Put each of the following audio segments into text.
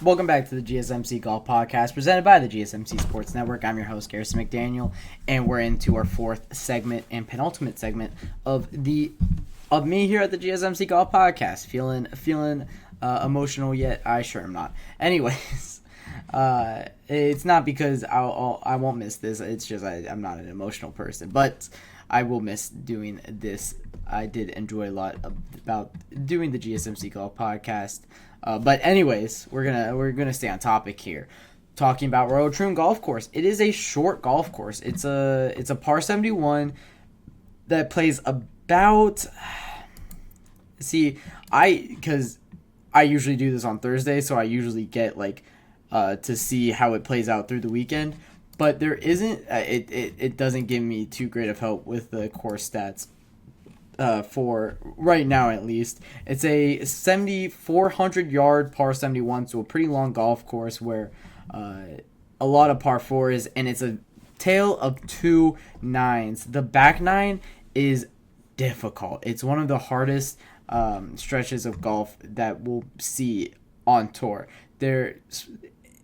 Welcome back to the GSMC Golf Podcast, presented by the GSMC Sports Network. I'm your host, Garrison McDaniel, and we're into our fourth segment and penultimate segment of me here at the GSMC Golf Podcast. Feeling emotional yet? I sure am not. Anyways, it's not because I won't miss this. It's just I'm not an emotional person, but I will miss doing this. I did enjoy a lot about doing the GSMC Golf Podcast. But anyways, we're gonna stay on topic here, talking about Royal Troon Golf Course. It is a short golf course. It's a par 71 that plays about. Because I usually do this on Thursday, so I usually get to see how it plays out through the weekend. But there isn't. It doesn't give me too great of help with the course stats. For right now, at least, it's a 7,400 yard par 71, so a pretty long golf course where a lot of par fours, and it's a tale of two nines. The back nine is difficult. It's one of the hardest stretches of golf that we'll see on tour.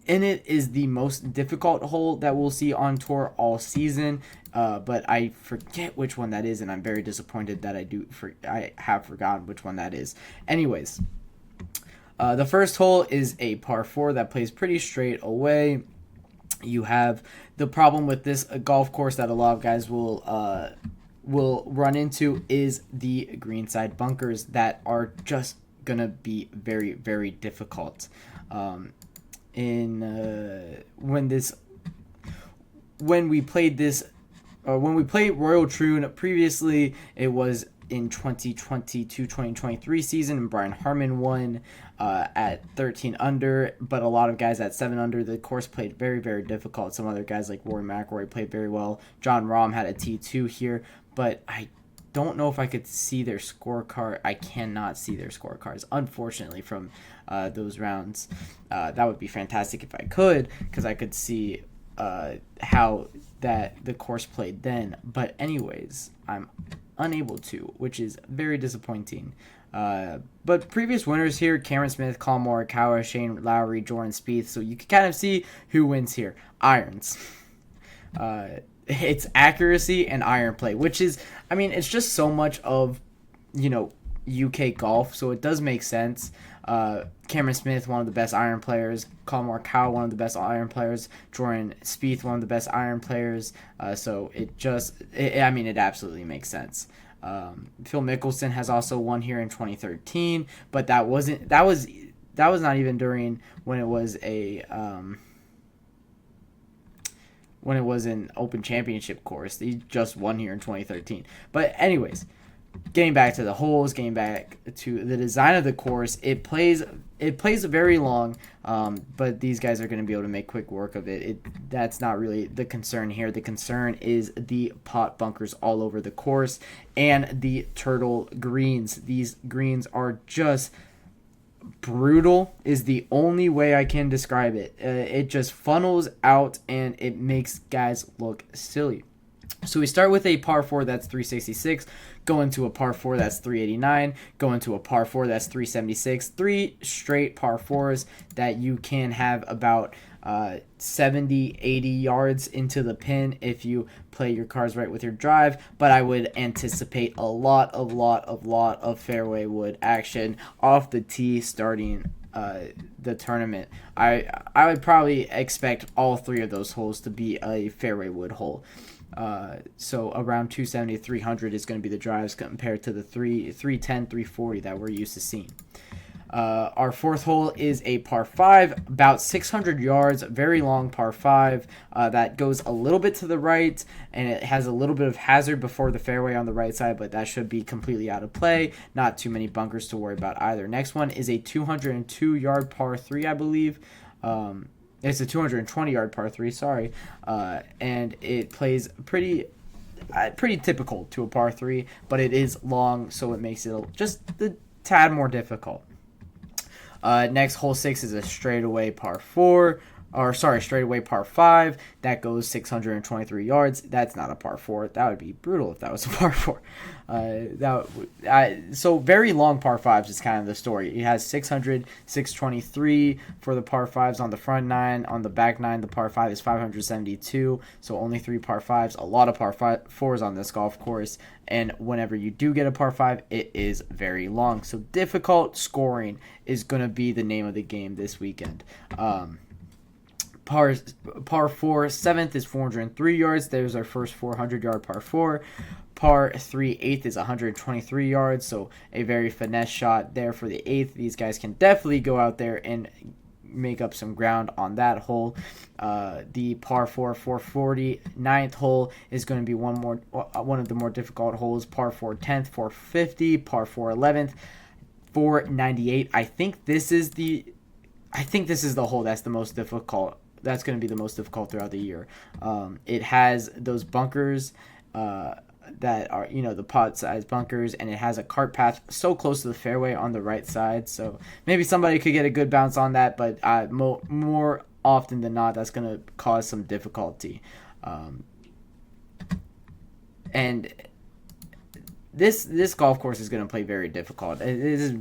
In it is the most difficult hole that we'll see on tour all season, but I forget which one that is, and I'm very disappointed that I have forgotten which one that is. Anyways, the first hole is a par 4 that plays pretty straight away. You have the problem with this golf course that a lot of guys will run into is the greenside bunkers that are just gonna be very, very difficult. When we played Royal Troon previously, it was in 2022-2023 season, and Brian Harmon won at 13 under, but a lot of guys at 7 under. The course played very, very difficult. Some other guys like Rory McIlroy played very well. John Rahm had a T2 here, but I don't know if I could see their scorecard. I cannot see their scorecards, unfortunately, from those rounds. That would be fantastic if I could, because I could see how the course played then. But anyways, I'm unable to, which is very disappointing. But previous winners here: Cameron Smith, Collin Morikawa, Shane Lowry, Jordan Spieth. So you can kind of see who wins here. Irons. It's accuracy and iron play, which is, it's just so much of, UK golf, so it does make sense. Cameron Smith, one of the best iron players. Collin Morikawa, one of the best iron players. Jordan Spieth, one of the best iron players. So it absolutely makes sense. Phil Mickelson has also won here in 2013, but that was not even during when it was an Open Championship course. He just won here in 2013. But anyways, getting back to the holes, getting back to the design of the course, it plays very long, but these guys are going to be able to make quick work of it. That's not really the concern here. The concern is the pot bunkers all over the course and the turtle greens. These greens are just brutal is the only way I can describe it. It just funnels out and it makes guys look silly. So we start with a par 4 that's 366, go into a par 4 that's 389, go into a par 4 that's 376, 3 straight par 4s that you can have about 70, 80 yards into the pin if you play your cards right with your drive, but I would anticipate a lot of fairway wood action off the tee starting the tournament. I would probably expect all 3 of those holes to be a fairway wood hole. So around 270 to 300 is going to be the drives compared to the 310, 340 that we're used to seeing. Our fourth hole is a par 5, about 600 yards, very long par 5 that goes a little bit to the right, and it has a little bit of hazard before the fairway on the right side, but that should be completely out of play. Not too many bunkers to worry about either. Next one is a 202-yard par 3, I believe. It's a 220-yard par 3, sorry, and it plays pretty typical to a par 3, but it is long, so it makes it just a tad more difficult. Next, hole 6 is a straightaway par 4. straightaway par 5 that goes 623 yards. That's not a par 4. That would be brutal if that was a par 4. So very long par 5s is kind of the story. It has 600, 623 for the par 5s on the front 9. On the back 9, the par 5 is 572. So only 3 par 5s. A lot of par 4s on this golf course. And whenever you do get a par 5, it is very long. So difficult scoring is going to be the name of the game this weekend. Par 4, 7th is 403 yards. There's our first 400-yard par 4. Par 3, 8th is 123 yards. So a very finesse shot there for the 8th. These guys can definitely go out there and make up some ground on that hole. The par 4, 440, 9th hole is going to be one of the more difficult holes. Par 4, 10th, 450, par 4, 11th, 498. I think this is the hole that's the most difficult. That's going to be the most difficult throughout the year. It has those bunkers that are, the pot-sized bunkers, and it has a cart path so close to the fairway on the right side. So maybe somebody could get a good bounce on that, but more often than not, that's going to cause some difficulty. And this golf course is going to play very difficult. It is,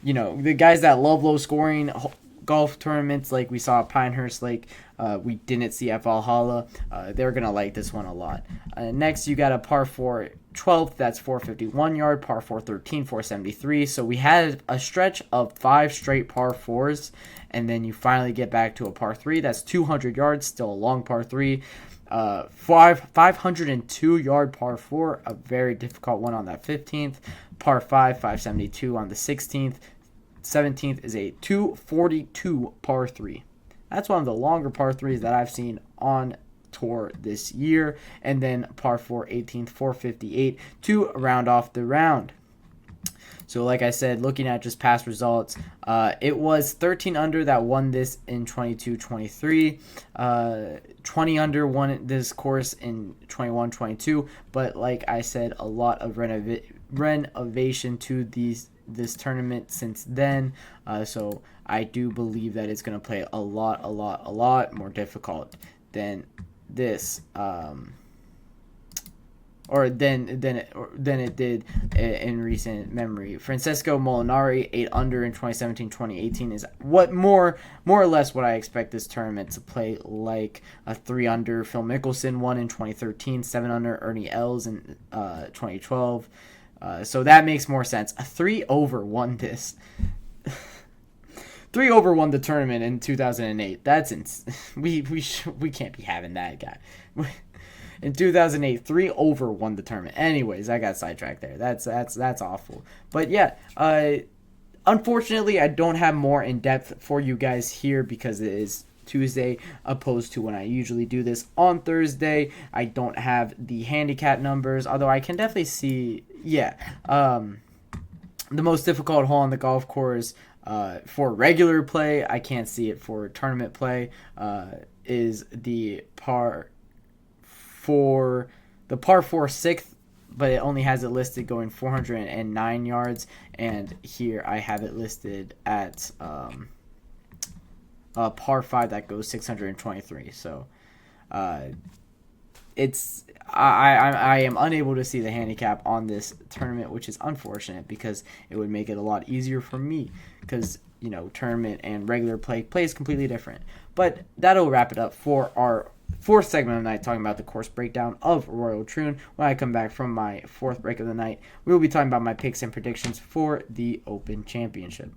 the guys that love low-scoring golf tournaments like we saw at Pinehurst Lake, we didn't see at Valhalla, they're going to like this one a lot. Next, you got a par 4 12th, that's 451 yard, par 4 13, 473. So we had a stretch of 5 straight par 4s, and then you finally get back to a par 3, that's 200 yards, still a long par 3. 502 yard par 4, a very difficult one on that 15th. Par 5, 572 on the 16th. 17th is a 242 par 3. That's one of the longer par 3s that I've seen on tour this year. And then par 4, 18th, 458 to round off the round. So like I said, looking at just past results, it was 13 under that won this in 22-23. 20 under won this course in 21-22. But like I said, a lot of renovation to this tournament since then. So I do believe that it's going to play a lot more difficult than this. Or than it did in recent memory. Francesco Molinari, 8 under in 2017-2018 is more or less what I expect this tournament to play like. A 3 under Phil Mickelson won in 2013, 7 under Ernie Els in 2012. So that makes more sense. A 3 over won this. 3 over won the tournament in 2008. That's we can't be having that guy. In 2008, 3 over won the tournament. Anyways, I got sidetracked there. That's awful. But yeah, unfortunately, I don't have more in depth for you guys here because it is Tuesday opposed to when I usually do this on Thursday. I don't have the handicap numbers, although I can definitely see, the most difficult hole on the golf course for regular play. I can't see it for tournament play. Is the par 4 6th, but it only has it listed going 409 yards, and here I have it listed at par 5 that goes 623. So it's I am unable to see the handicap on this tournament, which is unfortunate because it would make it a lot easier for me because tournament and regular play is completely different. But that'll wrap it up for our 4th segment of the night, talking about the course breakdown of Royal Troon. When I come back from my 4th break of the night, we will be talking about my picks and predictions for the Open Championship.